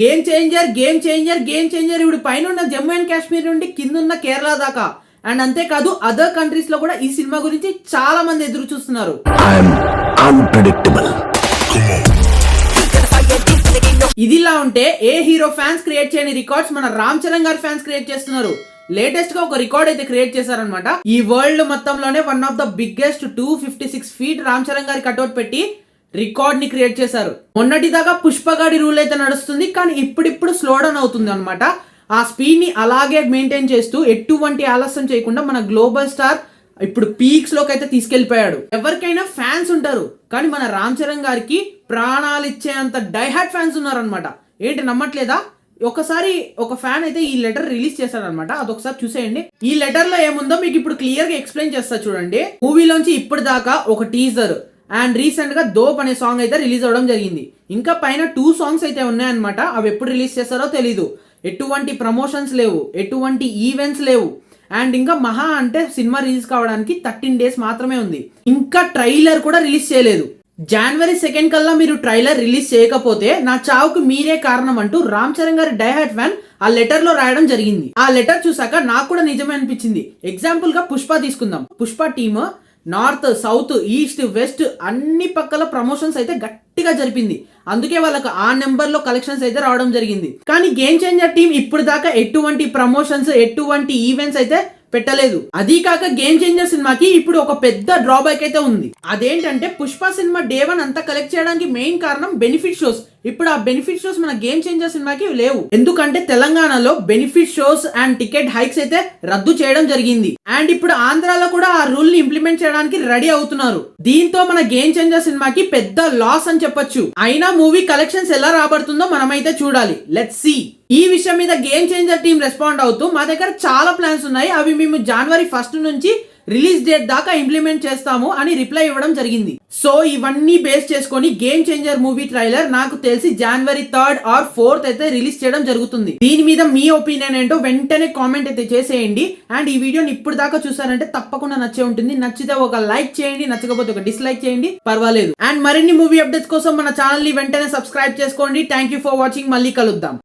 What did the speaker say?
Game changer ఇప్పుడు పైన ఉన్న జమ్మూ అండ్ కాశ్మీర్ నుండి కింద ఉన్న కేరళ దాకా అండ్ అంతేకాదు అదర్ కంట్రీస్ లో కూడా ఈ సినిమా గురించి చాలా మంది ఎదురు చూస్తున్నారు. ఇదిలా ఉంటే ఏ హీరో ఫ్యాన్స్ క్రియేట్ చేయని రికార్డ్స్ మన రామ్ చరణ్ గారి ఫ్యాన్స్ క్రియేట్ చేస్తున్నారు. లేటెస్ట్ గా ఒక రికార్డ్ అయితే క్రియేట్ చేశారనమాట. ఈ వరల్డ్ మొత్తంలోనే one of the biggest 256 feet Ram Charan గారి కట్అవుట్ పెట్టి రికార్డ్ ని క్రియేట్ చేశారు. మొన్నటిదాకా పుష్పగాడి రూల్ అయితే నడుస్తుంది, కానీ ఇప్పుడిప్పుడు స్లో డౌన్ అవుతుంది అనమాట. ఆ స్పీడ్ ని అలాగే మెయింటైన్ చేస్తూ ఎటువంటి ఆలస్యం చేయకుండా మన గ్లోబల్ స్టార్ ఇప్పుడు పీక్స్ లోకి అయితే తీసుకెళ్లిపోయాడు. ఎవరికైనా ఫ్యాన్స్ ఉంటారు, కానీ మన రామ్ చరణ్ గారికి ప్రాణాలు ఇచ్చేంత డైహార్డ్ ఫ్యాన్స్ ఉన్నారనమాట. ఏంటి నమ్మట్లేదా? ఒకసారి ఒక ఫ్యాన్ అయితే ఈ లెటర్ రిలీజ్ చేశాడనమాట. అదొకసారి చూసేయండి. ఈ లెటర్ లో ఏముందో మీకు ఇప్పుడు క్లియర్ గా ఎక్స్ప్లెయిన్ చేస్తా చూడండి. మూవీలోంచి ఇప్పుడు దాకా ఒక టీజర్ అండ్ రీసెంట్ గా దోప్ అనే సాంగ్ అయితే రిలీజ్ అవడం జరిగింది. ఇంకా పైన 2 సాంగ్స్ అయితే ఉన్నాయన్నమాట. అవి ఎప్పుడు రిలీజ్ చేస్తారో తెలీదు. ఎటువంటి ప్రమోషన్స్ లేవు, ఎటువంటి ఈవెంట్స్ లేవు. అండ్ ఇంకా మహా అంటే సినిమా రిలీజ్ కావడానికి 13 డేస్ మాత్రమే ఉంది. ఇంకా ట్రైలర్ కూడా రిలీజ్ చేయలేదు. January 2 కల్లా మీరు ట్రైలర్ రిలీజ్ చేయకపోతే నా చావుకు మీరే కారణం అంటూ రామ్ చరణ్ గారి డైహార్డ్ ఫ్యాన్ ఆ లెటర్ లో రాయడం జరిగింది. ఆ లెటర్ చూసాక నాకు కూడా నిజమే అనిపించింది. ఎగ్జాంపుల్ గా పుష్ప తీసుకుందాం. Pushpa team north, south, east, west అన్ని పక్కల ప్రమోషన్స్ అయితే గట్టిగా జరిపింది. అందుకే వాళ్ళకి ఆ నెంబర్ లో కలెక్షన్స్ అయితే రావడం జరిగింది. కానీ గేమ్ చేంజర్ టీం ఇప్పుడు దాకా ఎటువంటి ప్రమోషన్స్, ఎటువంటి ఈవెంట్స్ అయితే పెట్టలేదు. అదీ కాక గేమ్ చేంజర్ సినిమాకి ఇప్పుడు ఒక పెద్ద డ్రాబ్యాక్ అయితే ఉంది. అదేంటంటే పుష్ప సినిమా డే 1 అంతా కలెక్ట్ చేయడానికి మెయిన్ కారణం బెనిఫిట్ షోస్. ఇప్పుడు ఆ బెనిఫిట్ షోస్ మన గేమ్ చేంజర్ సినిమాకి లేవు. ఎందుకంటే తెలంగాణలో benefit shows and ticket hikes అయితే రద్దు చేయడం జరిగింది. అండ్ ఇప్పుడు ఆంధ్రాలో కూడా ఆ రూల్ ని ఇంప్లిమెంట్ చేయడానికి రెడీ అవుతున్నారు. దీంతో మన గేమ్ చేంజర్ సినిమాకి పెద్ద లాస్ అని చెప్పొచ్చు. అయినా మూవీ కలెక్షన్స్ ఎలా రాబడుతుందో మనమైతే చూడాలి. Let's see. ఈ విషయం మీద గేమ్ చేంజర్ టీం రెస్పాండ్ అవుతూ మా దగ్గర చాలా ప్లాన్స్ ఉన్నాయి, అవి మేము January 1 నుంచి రిలీజ్ డేట్ దాకా ఇంప్లిమెంట్ చేస్తాము అని రిప్లై ఇవ్వడం జరిగింది. సో ఇవన్నీ బేస్ చేసుకొని గేమ్ చేంజర్ మూవీ ట్రైలర్ నాకు తెలిసి January 3rd or 4th అయితే రిలీజ్ చేయడం జరుగుతుంది. దీని మీద మీ ఒపీనియన్ ఏంటో వెంటనే కామెంట్ అయితే చేసేయండి. అండ్ ఈ వీడియోని ఇప్పుడు దాకా చూసారంటే తప్పకుండా నచ్చే ఉంటుంది. నచ్చితే ఒక లైక్ చేయండి, నచ్చకపోతే ఒక డిస్లైక్ చేయండి, పర్వాలేదు. అండ్ మరిన్ని మూవీ అప్డేట్స్ కోసం మన ఛానల్ ని వెంటనే సబ్స్క్రైబ్ చేసుకోండి. Thank you for watching. మళ్ళీ కలుద్దాం.